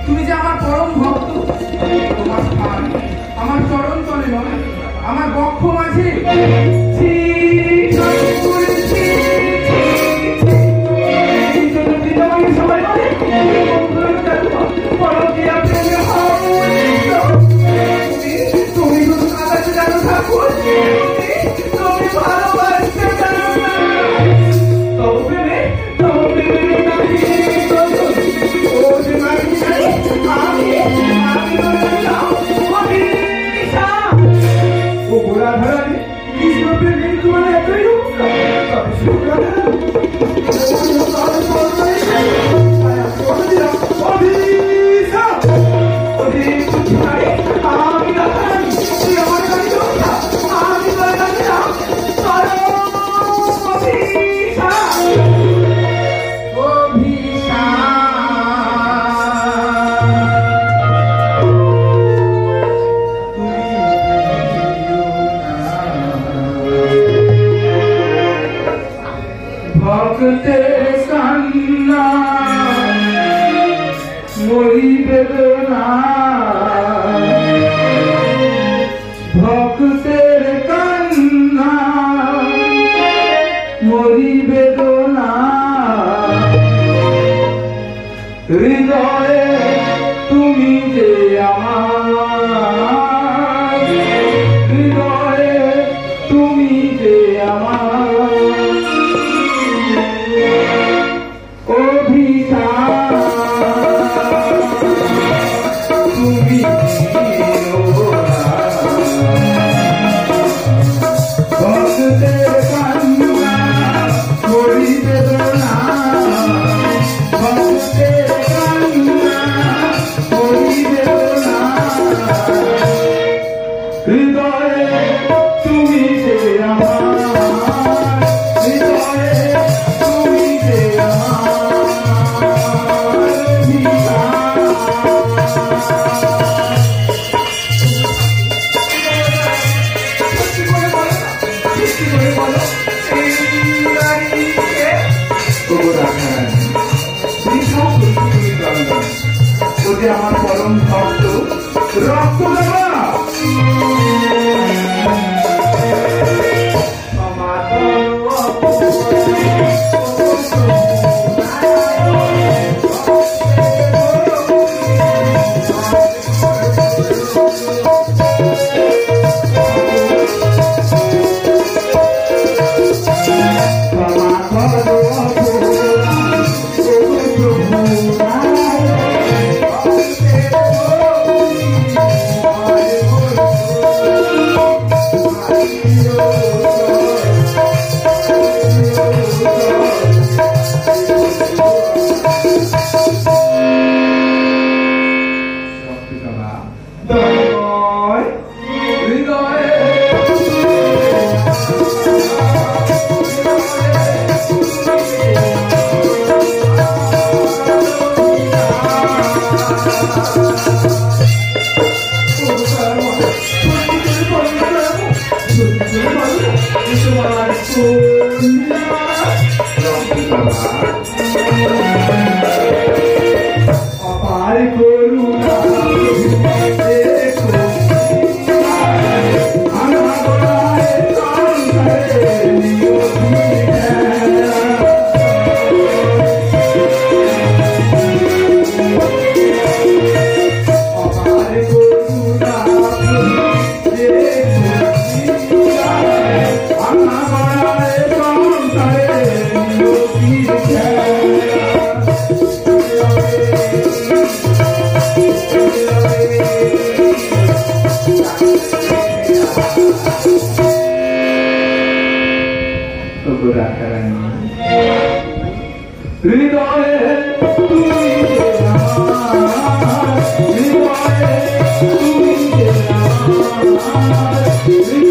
তুমি যে আমার পরম ভক্ত, তোমার স্থান আমার চরণ তলে নয়, আমার বক্ষ মাঝে। সবাই তুমি শুধু কাছে জানো থাকো, তুমি ভালোবাসতে জানো না। তবে হৃদয়ে তুমি যে আমার, হৃদয়ে তুমি যে আমার অভিশাপ, তুমি ভক্তের কান্না মরি বেদনা, ভক্তের হৃদয়ে তুমি যে আমার, হৃদয়ে তুমি যে আমার পরম ভক্ত রক্ত দেবা। Thank you.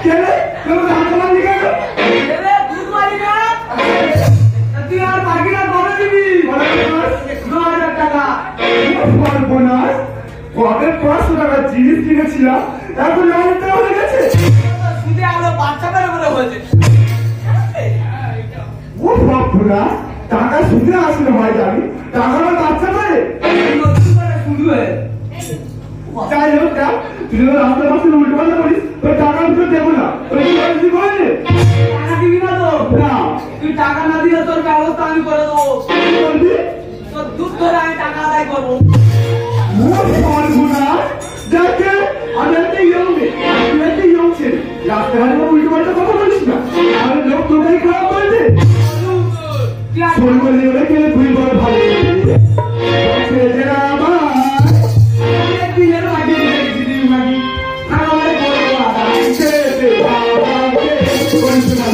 কেন তুমি হাত মারলি কেন? দুধ মারি না তুই আর বাকিটা কবে দিবি? 9,000 টাকা। বোনাস কবে 500 টাকা জিনিস কিনেছিলাম এখন 9,000 টাকা হয়ে গেছে। সুদে আলো বাচ্চা বের করে হয়েছে। ও বাপুরা টাকা সুদে আসলে ভাই জানি টাকা বাচ্চা পারে নতুন করে শুরু হয়ে যাই হোক না তুই রাস্তা পাশে উল্টো পাল্টা করিস তোর টাকা আমি তোর দেবো না ওই কি করে টাকা দিবি না তো? না তুই টাকা না দিলে তোর ব্যবস্থা আমি করে দেবো। কি করবি? তোর দুধ ধরে আমি টাকা আদায় করবো। দেখে আমি একটা ইয়ং তুই একটা ইয়ং ছেলে রাস্তাঘাটে উল্টো পাল্টা কথা বলিস না তাহলে লোক তোকেই খারাপ করবে ফোন করলে ওরা গেলে ভুল করে ভালো ছেলেরা আমার দিনের মাটি দিদি মাটি আর আমার বড় আদা ছেলে বাবাকে বলতে না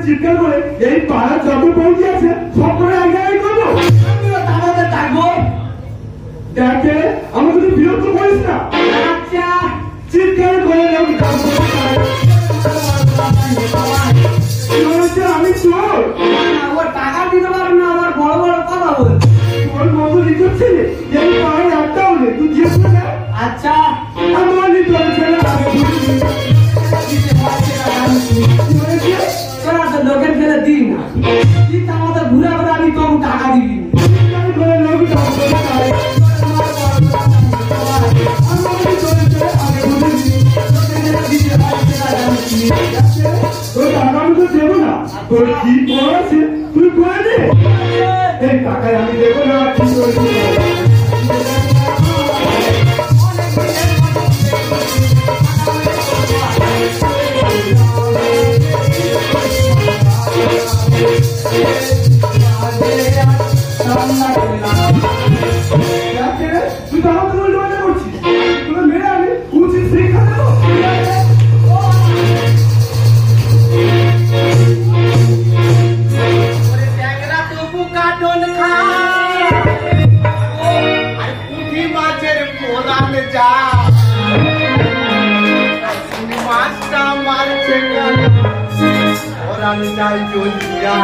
চিৎকার করে এই পাড়ার যত পৌঁছে আছে সব করে এক জায়গায় করবো আমাদের থাকবো। দেখে আমি যদি বিরক্ত করিস না আচ্ছা চিৎকার করে আমি চোর ও টাকা দিতে পারবে না আমার বড় বড় কথা বল তোর মতো লিখে ছেলে এই পাড়ায় একটা হলে তুই দিয়ে না আচ্ছা আমার তোর ছেলে তোরা তো লোকের ফেলে দিই না কিন্তু আমাদের ঘুরে ঘুরে আমি কম টাকা দিবি দেবো না তোর কি আছে তুই করে দে এই টাকায় আমি দেবো না কি তুই তো আমাদের উল্টো পাল্টা করছিস তোকে মেরে আমি উচিত শিক্ষা দেবো আমি চাই জলদিয়া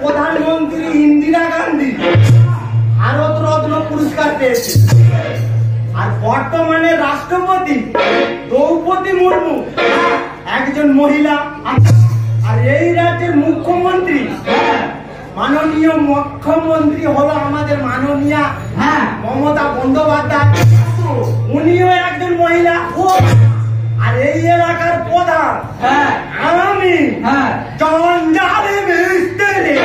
প্রধানমন্ত্রী ইন্দিরা গান্ধী ভারত রত্ন পুরস্কার পেয়েছে আর বর্তমানে রাষ্ট্রপতি দ্রৌপদী মুর্মু একজন মহিলা আর এই রাজ্যের মুখ্যমন্ত্রী মাননীয় মুখ্যমন্ত্রী হলো আমাদের মাননীয়া মমতা বন্দ্যোপাধ্যায় উনিও একজন মহিলা আর এই এলাকার প্রধান আমি জঞ্জালে মিস্ত্রি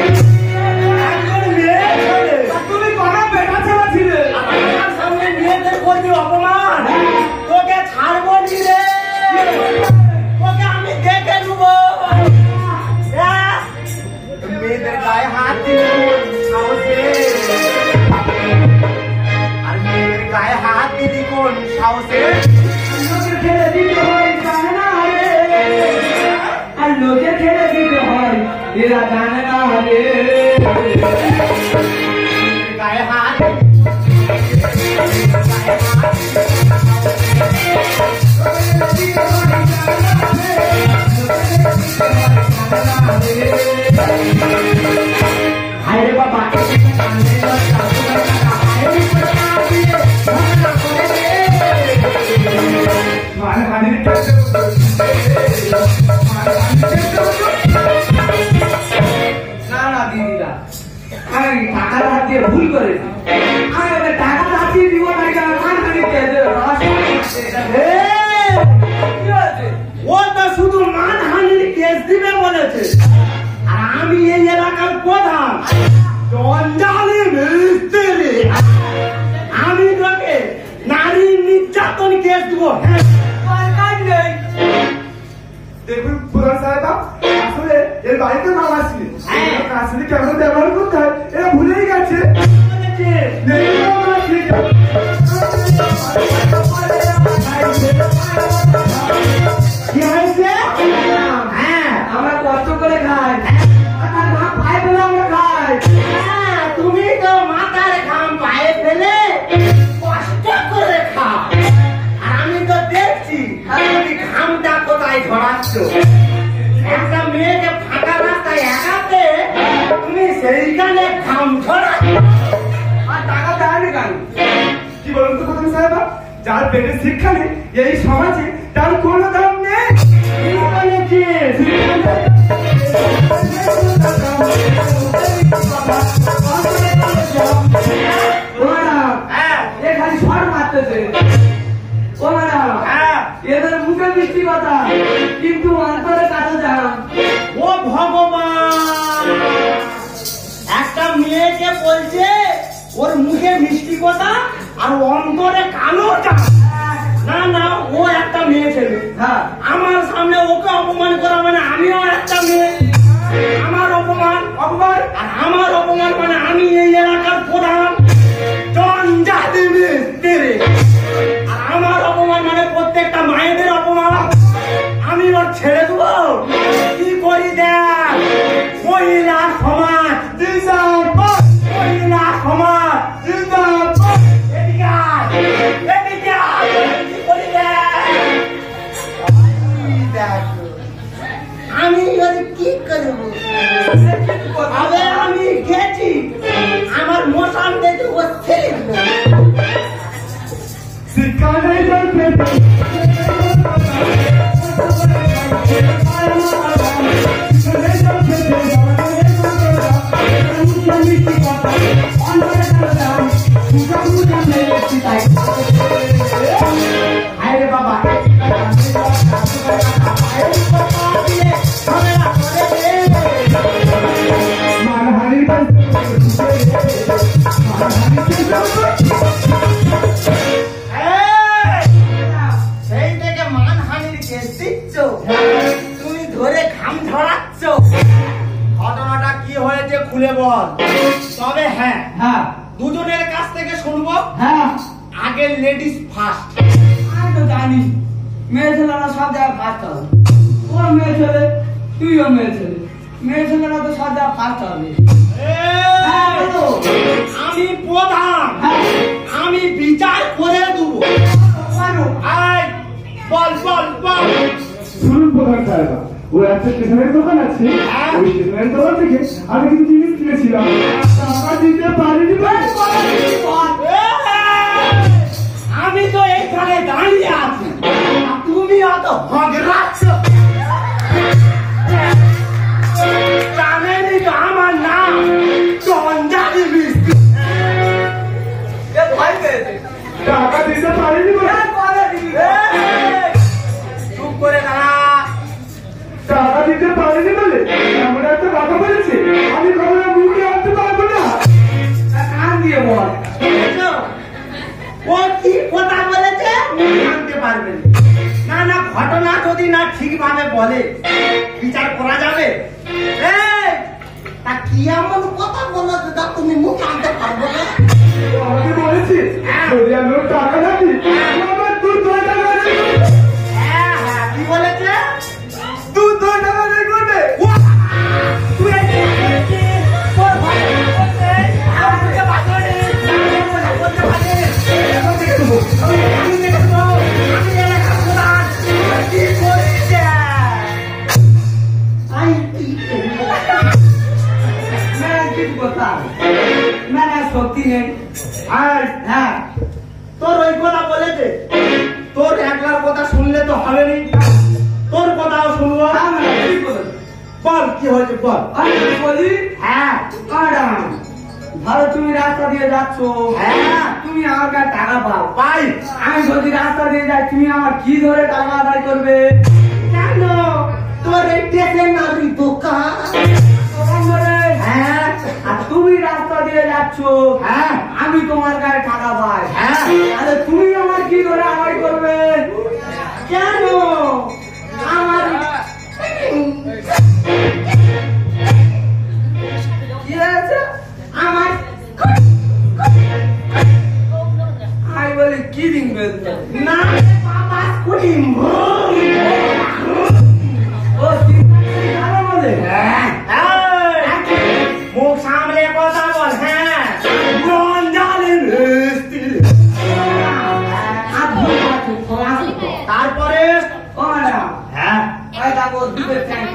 একজন মেয়ে ছেলে তুমি কোনো বেটা ছেলে ছিলে আমার সামনে মেয়েদের করবি অপমান তোকে ছাড়বো নি রে তোকে আমি দেখে নেবো মেয়েদের গায়ে লোকে ছেড়ে দিতে হয় এরা জানে না রে গায়ে হাত আরে বাবা মানহানির না না দিদিরা আমি টাকার হাত দিয়ে ভুল করেছি আমি এবার টাকার হাত দিয়ে দিব না কেন ও তো শুধু মানহানির কেস দিবে বলেছে আর আমি এই এলাকার প্রধান জঞ্জালি মিস্ত্রি আমি তোকে নারী নির্যাতন কেস দিব দেখুন প্রধান সাহেব আসলে এর বাড়িতে নাম আসলে আসলে কেমন ব্যবহার করতে হয় এরা ভুলেই গেছে কি হয়েছে হ্যাঁ আমরা কষ্ট করে খাই পায়ে ফেলে আমরা খাই তুমি তো মাথার ঘাম পায়ে ফেলে কষ্ট করে খাও আর আমি তো দেখছি তুমি ঘামটা কোথায় ঝরাচ্ছ একটা মেয়েকে ফাঁকা রাস্তায় একাতে তুমি সেইখানে ঘাম ঝরাচ্ছ আর টাকা দেয়নি কেন কি বলুন তো প্রধান সাহেব যার পেটে শিক্ষা নেই এই সমাজে তার কোনো দাম নেই খালি ঝড় মারতেছে ও ম্যাডাম এদের মুখে মিষ্টি কথা কিন্তু অন্তরে কাটা যান ও ভগবান একটা মেয়েকে বলছে ওর মুখে মিষ্টি কথা আর অন্তরে কালো যান না না ও একটা মেয়ে ছেলে আমার সামনে ওকে অপমান করা মানে আমিও একটা মেয়ে আমার অপমান অপমান আর আমার অপমান মানে আমি এই এলাকার প্রধান জঞ্জালি মিস্ত্রি আর আমার অপমান মানে প্রত্যেকটা মায়েদের অপমান আমি ওর ছেড়ে দেবো কি করি দেখ মহিলা সমাজ মহিলা সমাজ এদিকে আয়, এদিকে আয়, কি করি দেখ আমি ওর কি করবো আগে আমি গেছি আমার মশান দেখে ও ছেড়ে দিল শিক্ষা নেই তার পেটে আরে বাবা মানহানির সেই থেকে মানহানির কেস দিচ্ছ তুমি ধরে ঘাম ঝরাচ্ছ ঘটনাটা কি হয়েছে খুলে বল তবে হ্যাঁ হ্যাঁ দুজনের কাছ থেকে শুনবো হ্যাঁ আগে লেডিস ফার্স্ট আমি তো জানি মেয়ে ছেলেরা সব জায়গায় ফার্স্ট হবে ও মেয়ে ছেলে তুইও মেয়ে ছেলে মেয়ে ছেলেরা তো সব জায়গায় ফার্স্ট হবে আমি প্রধান আমি বিচার করে দেবো বল বল বল শুনুন প্রধান সাহেব ও একটা স্টেশনের দোকান আছে ওই স্টেশনের দোকান থেকে আমি কিছু জিনিস কিনেছিলাম টাকা দিতে পারিনি আমি তো এইখানে দাঁড়িয়ে আছি তুমি অত হগরাচ্ছ জানেনি তো আমার নাম জঞ্জালি মিস্ত্রি টাকা দিতে পারিনি চুপ করে দাঁড়া টাকা দিতে পারিনি বলে এমন একটা কথা বলেছে আমি কখনো মুখে আনতে পারবো না কান দিয়ে বল ও কি কথা বলেছে জানতে পারবেন না না ঘটনা যদি না ঠিকভাবে বলে বিচার করা যাবে তা কি এমন কথা বলো যেটা তুমি মুখ আনতে পারবো না আমাকে বলেছি যদি আমি ওর টাকা না দিই আমার 200 টাকা হ্যাঁ হ্যাঁ কি বলেছে 200 টাকা দেবো হ্যাঁ তোর ওই কথা বলেছে, তোর একলার কথা শুনলে তো হবে নি, তোর কথাও শুনবো। হ্যাঁ ম্যাডাম, ঠিক বলেছেন। বল কি হয়েছে বল। আমি বলি, হ্যাঁ ম্যাডাম ধরো তুমি রাস্তা দিয়ে যাচ্ছ, হ্যাঁ তুমি আমার কাছে টাকা পাও, পাই। আমি যদি রাস্তা দিয়ে যাই তুমি আমার কি ধরে টাকা আদায় করবে? কেন তোর এই টেকনারি দোকান? তখন ধরে, হ্যাঁ আর তুমি রাস্তা দিয়ে যাচ্ছ, হ্যাঁ আমি তোমার কাছে টাকা পাই, হ্যাঁ তাহলে তুমি আমার কি ধরে আদায় করবে? কেন আমার কি হয়েছে? আমার আমি বলি কি দিনবে? না বাবা কুড়িম ও চিন্তা বলে মুখ সামলে কথা বল। হ্যাঁ মন জানে তারপরে ও ম্যাডাম, হ্যাঁ ভাই দেখো দুধের ট্যাঙ্ক,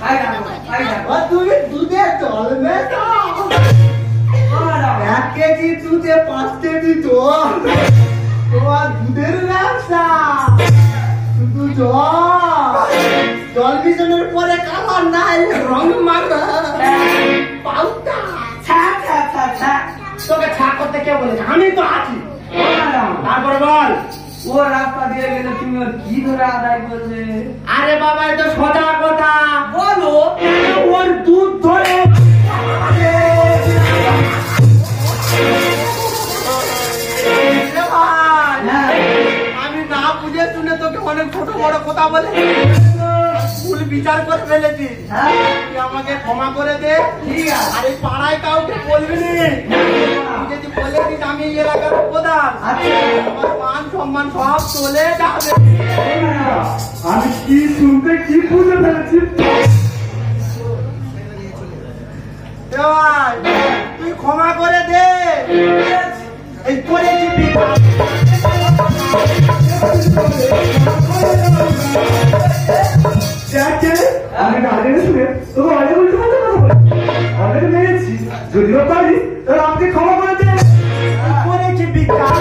ভাই দেখো, ভাই দেখো। তুমি দুধে চলবে তো? ও ম্যাডাম, 1 কেজি দুধে 5 কেজি জল, তোমার দুধের ব্যবসা। শুধু জল মিশনের পরে কালার নাই রং মারা পাউটা। ছ্যা, ছ্যা, ছ্যা, ছ্যা। তোকে ছা করতে কে বলেছে? আমি তো আছি। ও ম্যাডাম, তারপরে বল। ও রাস্তা দিয়ে গেলে তুমি ওর কি ধরে আদায় করবে? আরে বাবা এটা সোজা কথা। বলো। ওর দুধ ধরে হ্যাঁ, আমি না বুঝে শুনে তোকে অনেক ছোট বড় কথা বলে ভুল বিচার করে ফেলেছি। হ্যাঁ, তুই আমাকে ক্ষমা করে দে। ঠিক আছে। আর এই পাড়ায় কাউকে বলবি নি। তুই যদি বলে দিস আমি এই এলাকার প্রধান, আচ্ছা। আমার মান সম্মান সব চলে যাবে। ও ম্যাডাম, আমি কি শুনতে কি বুঝে ফেলেছি। এ ভাই, তুই ক্ষমা করে দে। এই করেছি বিচার। আমি গাড়ি শুনে তোকে অনেক উল্টো পাল্টা কথা বলি, অনেক মেরেছি। যদিও পারি তাহলে আমাকে ক্ষমা করে দে। করেছি বিচার।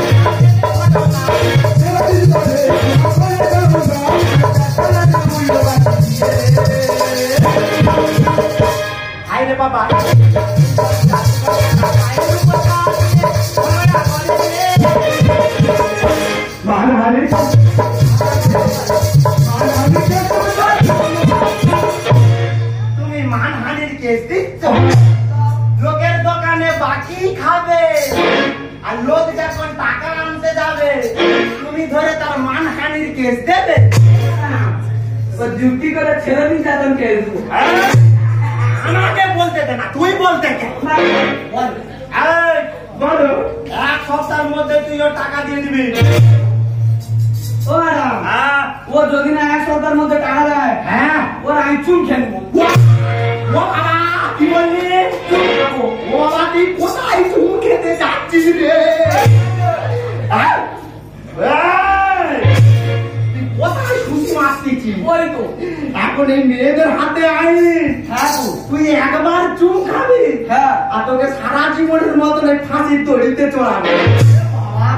হাই রে বাবা, মানহানি তুমি মানহানির কেস দিচ্ছ? লোকের দোকানে বাকি খাবে আর লোক যখন টাকা আনতে যাবে তুমি ধরে তার মানহানির কেস দেবে? ও যুক্তি করে ছেড়ে দিন যাতন কে আমাকে বলতে দে না, তুই বলতে কে? বল। এই, বলো। 1 সপ্তাহের মধ্যে তুই ওর টাকা দিয়ে দিবি। ও ম্যাডাম, হ্যাঁ ও যদি না 1 সপ্তাহের মধ্যে টাকা দেয়, হ্যাঁ। ওর আমি চুন খেলবো। ও বাবা কি বললি? ও বাবা তুই কোথায় চুন খেতে যাচ্ছিস রে? হ্যাঁ? এই, তুই কোথায় সুতি মারতেছিস? ওই তো। এখন এই মেয়েদের হাতে আইন, হ্যাঁ তো। তুই একবার চুন খাবি হ্যাঁ। আর তোকে সারা জীবনের মতন এই ফাঁসির দড়িতে চড়াবে। বাবা,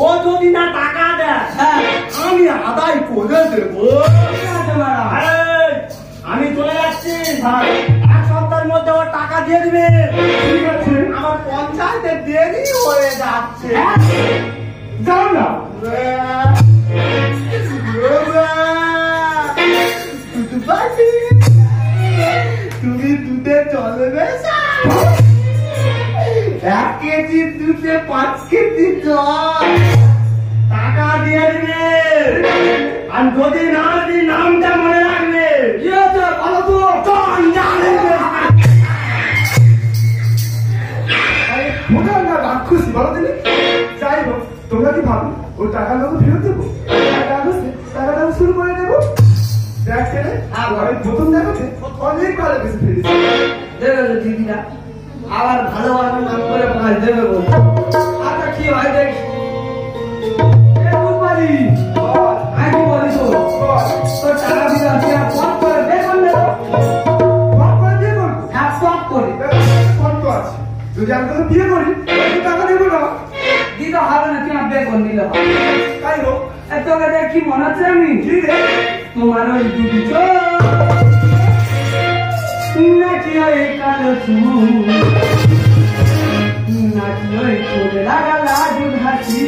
ও যদি না টাকা দেয় হ্যাঁ, আমি আদায় করে দেবো। ঠিক আছে ম্যাডাম। এই, আমি চলে যাচ্ছি। 1 সপ্তাহের মধ্যে ওর টাকা দিয়ে দিবে। ঠিক আছে, আমার পঞ্চায়েতে দেরি হয়ে যাচ্ছে। যাও না। তুমি দুধে চলবে 1 কেজি দুধে 5 কেজি জল টাকা দিয়ে দিবে। আর যদি না দিই নামটা মনে রাখবে। কি আছে বলো তো? ওটা না রাক্ষসী বলো দিলে। যাই হোক, তোমরা কি ভাবো ও টাকা লোক ফেরত দেবো? টাকা আসছে, টাকাটা শুরু করে দেবো। দেখ ছেলে, আমি প্রথম দেখাতে অনেক ভালো কিছু ফেলেছি। দেবে তো দিদিরা, আবার ভালোভাবে নাম করে পাঁচ দেবে বলে। আচ্ছা কি হয় দেখি। এ কুমারী, আমি কি বলি তো? তোর টাকা দিতে আসি আর পপ করে বের করলে তো? ভাব করে দিয়ে করবো। হ্যাঁ, পপ করে। শর্ত আছে, যদি আমি তোকে বিয়ে করি তাহলে তোকে দেখি মনে হচ্ছে আমি তোমার ওই দুটি চোখ নাকি ওই কালো চুল নাকি ওই তোরে লাগা লাজুক হাসি